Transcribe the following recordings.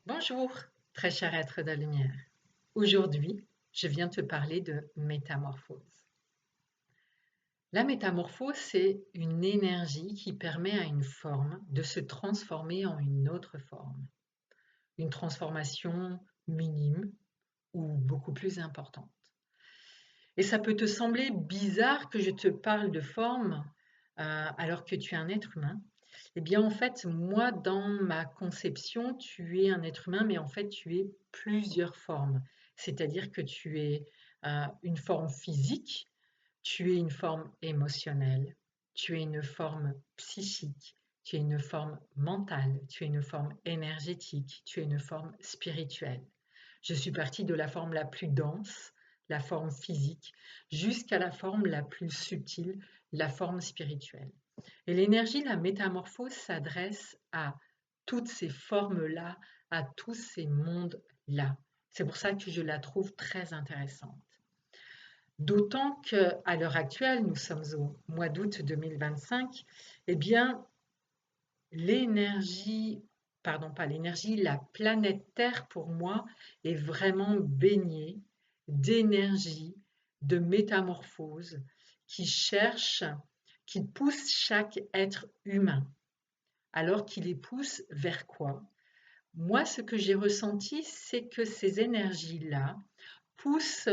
Bonjour, très cher être de lumière. Aujourd'hui, je viens te parler de métamorphose. La métamorphose, c'est une énergie qui permet à une forme de se transformer en une autre forme. Une transformation minime ou beaucoup plus importante. Et ça peut te sembler bizarre que je te parle de forme alors que tu es un être humain. Eh bien, en fait, moi, dans ma conception, tu es un être humain, mais en fait, tu es plusieurs formes. C'est-à-dire que tu es une forme physique, tu es une forme émotionnelle, tu es une forme psychique, tu es une forme mentale, tu es une forme énergétique, tu es une forme spirituelle. Je suis partie de la forme la plus dense, la forme physique, jusqu'à la forme la plus subtile, la forme spirituelle. Et l'énergie, la métamorphose s'adresse à toutes ces formes-là, à tous ces mondes-là. C'est pour ça que je la trouve très intéressante. D'autant qu'à l'heure actuelle, nous sommes au mois d'août 2025, eh bien, l'énergie, pardon, pas l'énergie, la planète Terre pour moi est vraiment baignée d'énergie, de métamorphose qui cherche, qui pousse chaque être humain. Alors qu'il les pousse vers quoi? Moi, ce que j'ai ressenti, c'est que ces énergies-là poussent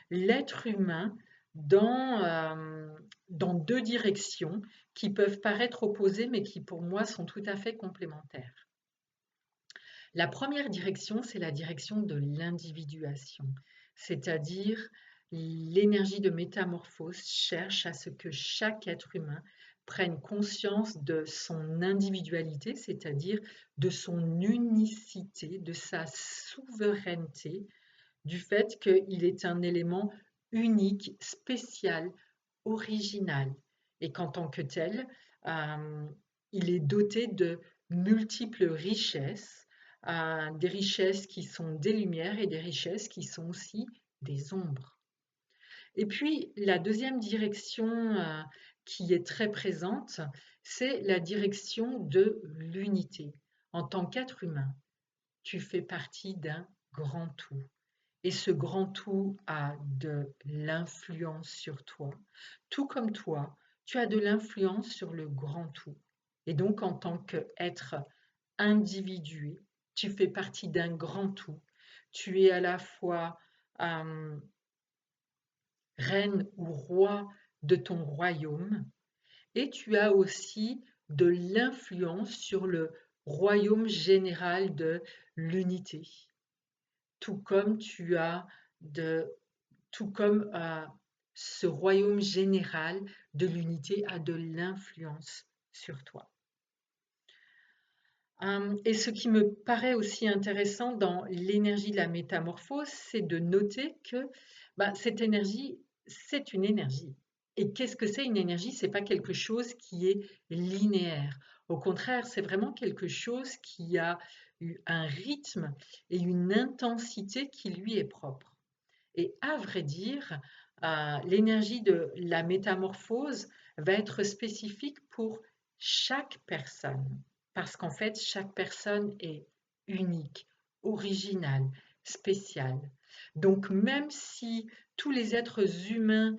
l'être humain dans, dans deux directions qui peuvent paraître opposées, mais qui pour moi sont tout à fait complémentaires. La première direction, c'est la direction de l'individuation, c'est-à-dire l'énergie de métamorphose cherche à ce que chaque être humain prenne conscience de son individualité, c'est-à-dire de son unicité, de sa souveraineté, du fait qu'il est un élément unique, spécial, original, et qu'en tant que tel, euh, il est doté de multiples richesses, des richesses qui sont des lumières et des richesses qui sont aussi des ombres. Et puis, la deuxième direction qui est très présente, c'est la direction de l'unité. En tant qu'être humain, tu fais partie d'un grand tout. Et ce grand tout a de l'influence sur toi, tout comme toi, tu as de l'influence sur le grand tout. Et donc, en tant qu'être individué, tu fais partie d'un grand tout. Tu es à la fois euh, reine ou roi de ton royaume et tu as aussi de l'influence sur le royaume général de l'unité. Tout comme tu as de tout comme ce royaume général de l'unité a de l'influence sur toi. Et ce qui me paraît aussi intéressant dans l'énergie de la métamorphose, c'est de noter que cette énergie, c'est une énergie. Et qu'est-ce que c'est une énergie? C'est pas quelque chose qui est linéaire. Au contraire, c'est vraiment quelque chose qui a eu un rythme et une intensité qui lui est propre. Et à vrai dire, l'énergie de la métamorphose va être spécifique pour chaque personne, parce qu'en fait, chaque personne est unique, originale, spéciale. Donc même si tous les êtres humains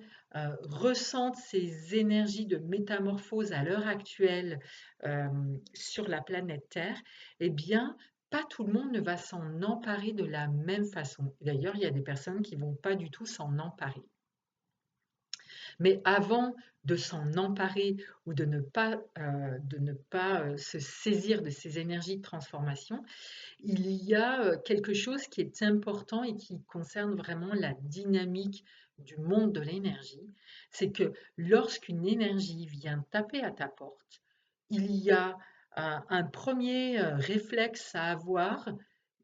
ressentent ces énergies de métamorphose à l'heure actuelle euh, sur la planète Terre, eh bien, pas tout le monde ne va s'en emparer de la même façon. D'ailleurs, il y a des personnes qui vont pas du tout s'en emparer. Mais avant de s'en emparer ou de ne pas se saisir de ces énergies de transformation, il y a quelque chose qui est important et qui concerne vraiment la dynamique du monde de l'énergie. C'est que lorsqu'une énergie vient taper à ta porte, il y a un premier réflexe à avoir,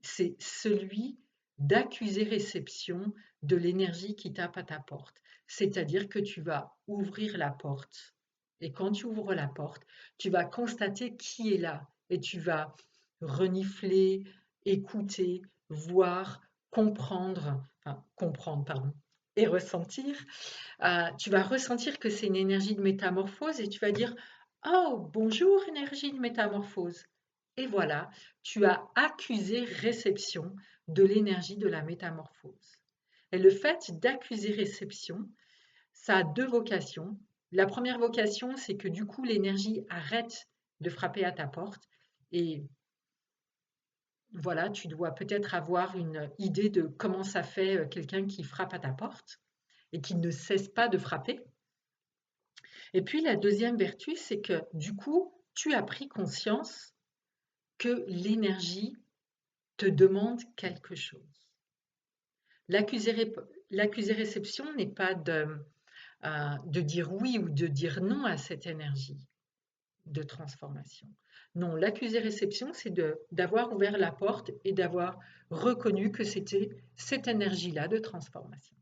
c'est celui d'accuser réception de l'énergie qui tape à ta porte. C'est-à-dire que tu vas ouvrir la porte. Et quand tu ouvres la porte, tu vas constater qui est là. Et tu vas renifler, écouter, voir, comprendre, pardon, et ressentir. Tu vas ressentir que c'est une énergie de métamorphose et tu vas dire: Oh, bonjour, énergie de métamorphose. Et voilà, tu as accusé réception de l'énergie de la métamorphose. Et le fait d'accuser réception, ça a deux vocations. La première vocation, c'est que du coup, l'énergie arrête de frapper à ta porte et voilà, tu dois peut-être avoir une idée de comment ça fait quelqu'un qui frappe à ta porte et qui ne cesse pas de frapper. Et puis la deuxième vertu, c'est que du coup, tu as pris conscience que l'énergie te demande quelque chose. L'accusé-réception n'est pas de dire oui ou de dire non à cette énergie de transformation. Non, l'accusé-réception, c'est d'avoir ouvert la porte et d'avoir reconnu que c'était cette énergie-là de transformation.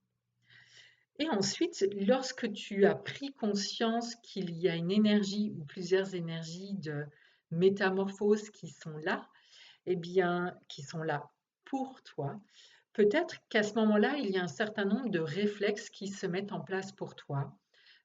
Et ensuite, lorsque tu as pris conscience qu'il y a une énergie ou plusieurs énergies de métamorphose qui sont là, eh bien, qui sont là pour toi, peut-être qu'à ce moment-là, il y a un certain nombre de réflexes qui se mettent en place pour toi.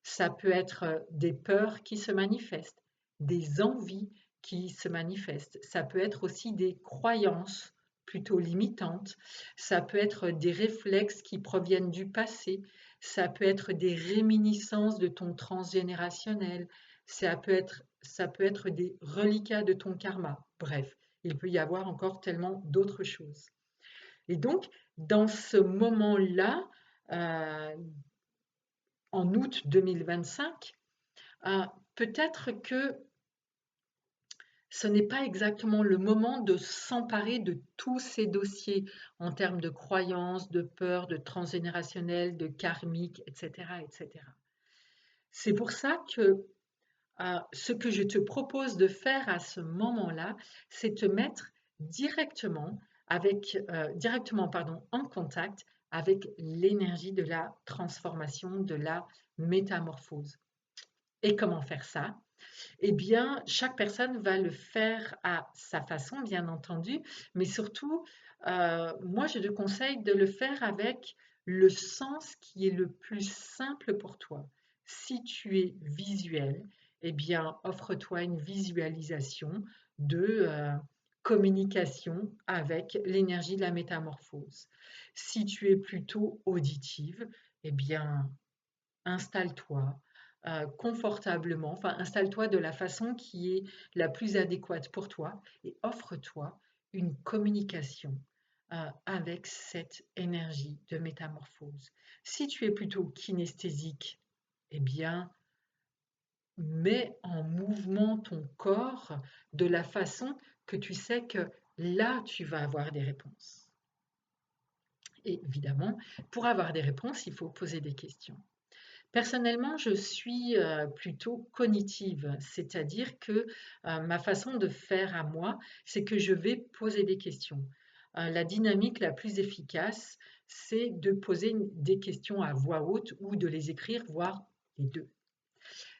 Ça peut être des peurs qui se manifestent, des envies qui se manifestent. Ça peut être aussi des croyances plutôt limitantes. Ça peut être des réflexes qui proviennent du passé. Ça peut être des réminiscences de ton transgénérationnel. Ça peut être des reliquats de ton karma. Bref, il peut y avoir encore tellement d'autres choses. Et donc, dans ce moment-là, euh, en août 2025, peut-être que ce n'est pas exactement le moment de s'emparer de tous ces dossiers en termes de croyances, de peurs, de transgénérationnel, de karmique, etc., etc. C'est pour ça que ce que je te propose de faire à ce moment-là, c'est te mettre directement en contact avec l'énergie de la transformation, de la métamorphose. Et comment faire ça? Eh bien, chaque personne va le faire à sa façon, bien entendu, mais surtout, moi, je te conseille de le faire avec le sens qui est le plus simple pour toi. Si tu es visuel, eh bien, offre-toi une visualisation de communication avec l'énergie de la métamorphose. Si tu es plutôt auditive, eh bien, installe-toi confortablement, enfin installe-toi de la façon qui est la plus adéquate pour toi et offre-toi une communication avec cette énergie de métamorphose. Si tu es plutôt kinesthésique, eh bien, mets en mouvement ton corps de la façon que tu sais que là, tu vas avoir des réponses. Et évidemment, pour avoir des réponses, il faut poser des questions. Personnellement, je suis plutôt cognitive, c'est-à-dire que ma façon de faire à moi, c'est que je vais poser des questions. La dynamique la plus efficace, c'est de poser des questions à voix haute ou de les écrire, voire les deux.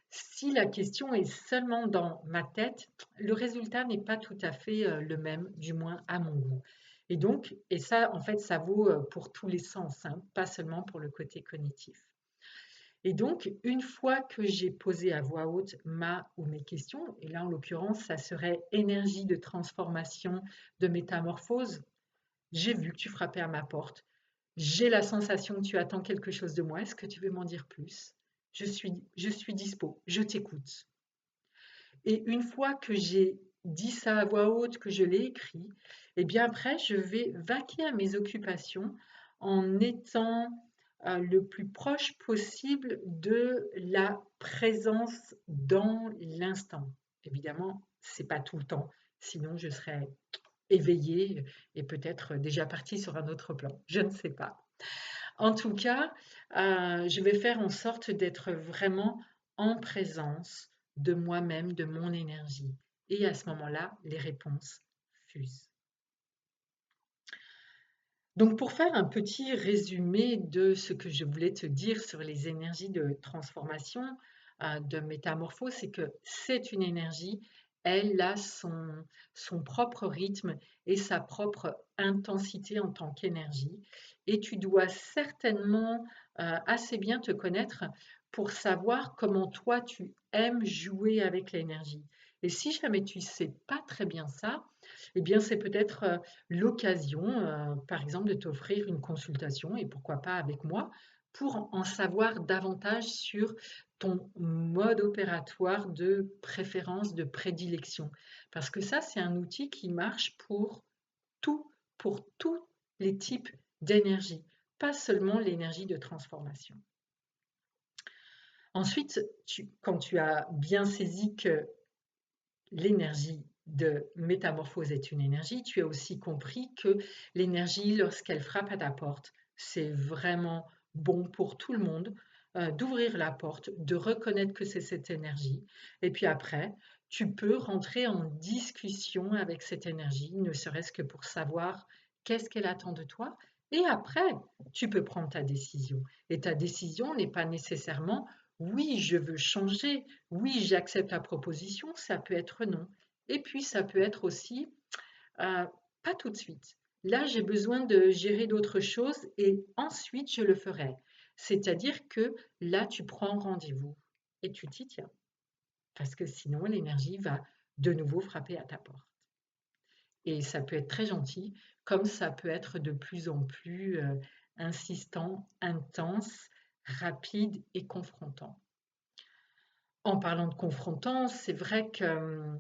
Si la question est seulement dans ma tête, le résultat n'est pas tout à fait le même, du moins à mon goût. Et donc, et ça, en fait, ça vaut pour tous les sens, hein, pas seulement pour le côté cognitif. Et donc, une fois que j'ai posé à voix haute ma ou mes questions, et là en l'occurrence, ça serait énergie de transformation, de métamorphose, j'ai vu que tu frappais à ma porte, j'ai la sensation que tu attends quelque chose de moi, est-ce que tu veux m'en dire plus? Je suis dispo, je t'écoute. Et une fois que j'ai dit ça à voix haute, que je l'ai écrit, et bien après, je vais vaquer à mes occupations en étant le plus proche possible de la présence dans l'instant. Évidemment, c'est pas tout le temps, sinon je serais éveillée et peut-être déjà partie sur un autre plan. Je ne sais pas. En tout cas, je vais faire en sorte d'être vraiment en présence de moi-même, de mon énergie. Et à ce moment-là, les réponses fusent. Donc, pour faire un petit résumé de ce que je voulais te dire sur les énergies de transformation, de métamorphose, c'est que c'est une énergie, elle a son propre rythme et sa propre intensité en tant qu'énergie. Et tu dois certainement assez bien te connaître pour savoir comment toi tu aimes jouer avec l'énergie. Et si jamais tu ne sais pas très bien ça, eh bien c'est peut-être l'occasion, par exemple, de t'offrir une consultation, et pourquoi pas avec moi, pour en savoir davantage sur ton mode opératoire de préférence, de prédilection. Parce que ça, c'est un outil qui marche tout, pour tous les types d'énergie, pas seulement l'énergie de transformation. Ensuite, quand tu as bien saisi que l'énergie de métamorphose est une énergie, tu as aussi compris que l'énergie, lorsqu'elle frappe à ta porte, c'est vraiment bon pour tout le monde d'ouvrir la porte, de reconnaître que c'est cette énergie. Et puis après, tu peux rentrer en discussion avec cette énergie, ne serait-ce que pour savoir qu'est-ce qu'elle attend de toi. Et après, tu peux prendre ta décision. Et ta décision n'est pas nécessairement oui, je veux changer, oui, j'accepte la proposition, ça peut être non. Et puis, ça peut être aussi pas tout de suite. Là, j'ai besoin de gérer d'autres choses et ensuite, je le ferai. C'est-à-dire que là, tu prends rendez-vous et tu t'y tiens. Parce que sinon, l'énergie va de nouveau frapper à ta porte. Et ça peut être très gentil, comme ça peut être de plus en plus insistant, intense, rapide et confrontant. En parlant de confrontant, c'est vrai que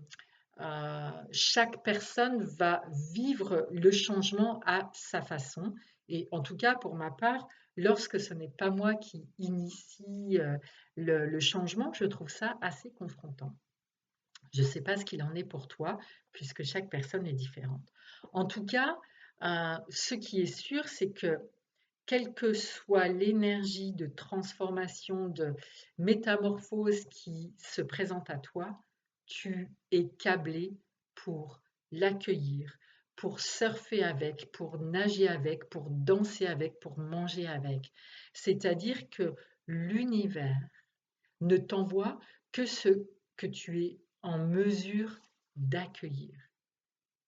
chaque personne va vivre le changement à sa façon. Et en tout cas, pour ma part, lorsque ce n'est pas moi qui initie le changement, je trouve ça assez confrontant. Je ne sais pas ce qu'il en est pour toi, puisque chaque personne est différente. En tout cas, ce qui est sûr, c'est que quelle que soit l'énergie de transformation, de métamorphose qui se présente à toi, tu es câblé pour l'accueillir, pour surfer avec, pour nager avec, pour danser avec, pour manger avec. C'est-à-dire que l'univers ne t'envoie que ce que tu es en mesure d'accueillir.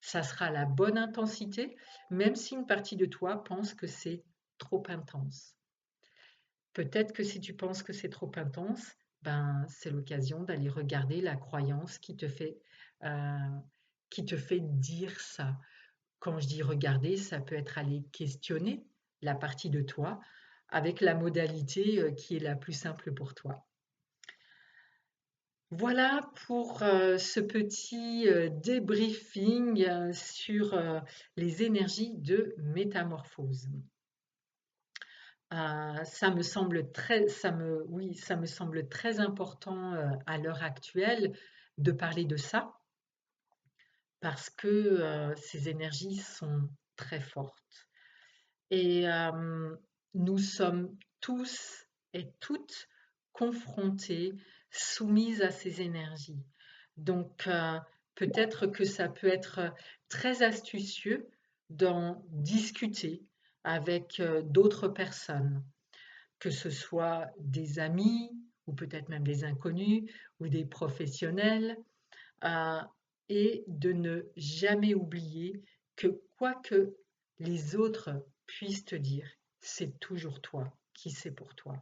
Ça sera la bonne intensité, même si une partie de toi pense que c'est trop intense. Peut-être que si tu penses que c'est trop intense, ben, c'est l'occasion d'aller regarder la croyance euh, qui te fait dire ça. Quand je dis regarder, ça peut être aller questionner la partie de toi avec la modalité qui est la plus simple pour toi. Voilà pour ce petit débriefing sur les énergies de métamorphose. Ça me semble ça me semble très important à l'heure actuelle de parler de ça parce que ces énergies sont très fortes. Et nous sommes tous et toutes confrontés, soumises à ces énergies. Donc, peut-être que ça peut être très astucieux d'en discuter avec d'autres personnes, que ce soit des amis ou peut-être même des inconnus ou des professionnels, euh, et de ne jamais oublier que quoi que les autres puissent te dire, c'est toujours toi qui sais pour toi.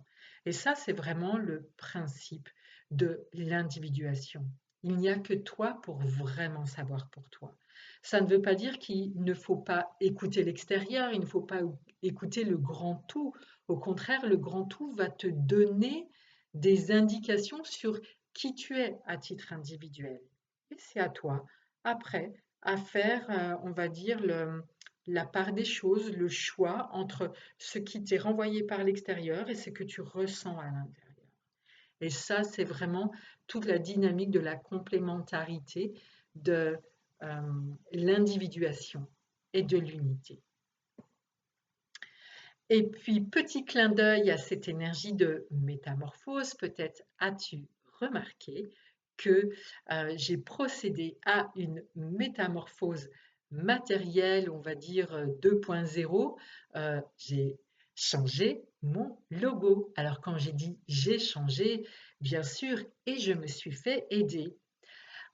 Et ça, c'est vraiment le principe de l'individuation. Il n'y a que toi pour vraiment savoir pour toi. Ça ne veut pas dire qu'il ne faut pas écouter l'extérieur, il ne faut pas écouter le grand tout. Au contraire, le grand tout va te donner des indications sur qui tu es à titre individuel. Et c'est à toi, après, à faire, on va dire, la part des choses, le choix entre ce qui t'est renvoyé par l'extérieur et ce que tu ressens à l'intérieur. Et ça, c'est vraiment toute la dynamique de la complémentarité, de l'individuation et de l'unité. Et puis, petit clin d'œil à cette énergie de métamorphose, peut-être as-tu remarqué que j'ai procédé à une métamorphose matérielle, on va dire 2.0. J'ai changé mon logo. Alors quand j'ai dit j'ai changé, bien sûr, et je me suis fait aider.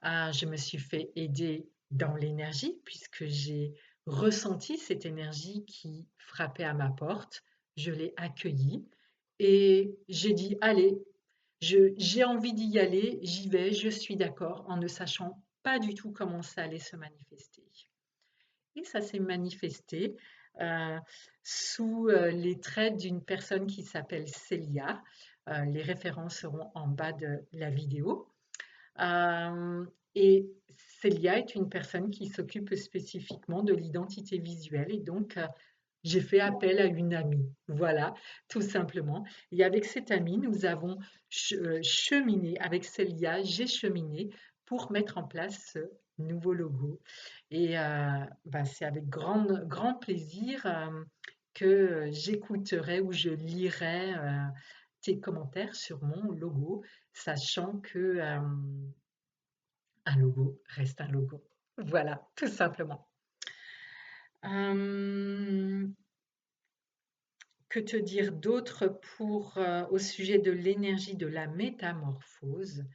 Je me suis fait aider dans l'énergie puisque j'ai ressenti cette énergie qui frappait à ma porte. Je l'ai accueillie et j'ai dit, allez, J'ai envie d'y aller, j'y vais, je suis d'accord, en ne sachant pas du tout comment ça allait se manifester. Et ça s'est manifesté euh, sous les traits d'une personne qui s'appelle Célia. Les références seront en bas de la vidéo. Euh, et Célia est une personne qui s'occupe spécifiquement de l'identité visuelle et donc j'ai fait appel à une amie, voilà, tout simplement. Et avec cette amie, nous avons cheminé, avec Célia, j'ai cheminé pour mettre en place ce nouveau logo. Et bah, c'est avec grand plaisir que j'écouterai ou je lirai tes commentaires sur mon logo, sachant que un logo reste un logo. Voilà, tout simplement. Euh, Que te dire d'autre pour au sujet de l'énergie de la métamorphose?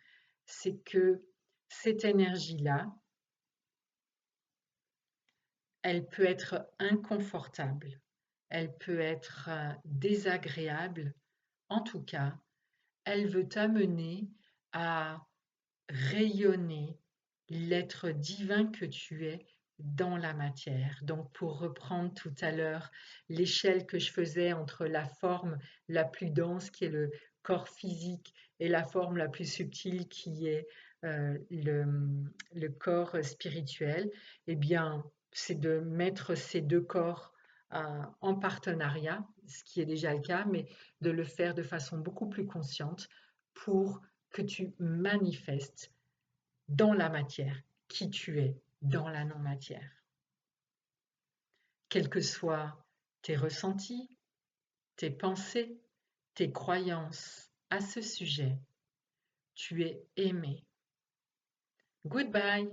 C'est que cette énergie-là, elle peut être inconfortable, elle peut être désagréable. En tout cas, elle veut t'amener à rayonner l'être divin que tu es dans la matière. Donc, pour reprendre tout à l'heure l'échelle que je faisais entre la forme la plus dense, qui est le corps physique, et la forme la plus subtile, qui est le corps spirituel, eh bien, c'est de mettre ces deux corps en partenariat, ce qui est déjà le cas, mais de le faire de façon beaucoup plus consciente pour que tu manifestes dans la matière qui tu es dans la non-matière. Quels que soient tes ressentis, tes pensées, tes croyances à ce sujet, tu es aimé. Goodbye.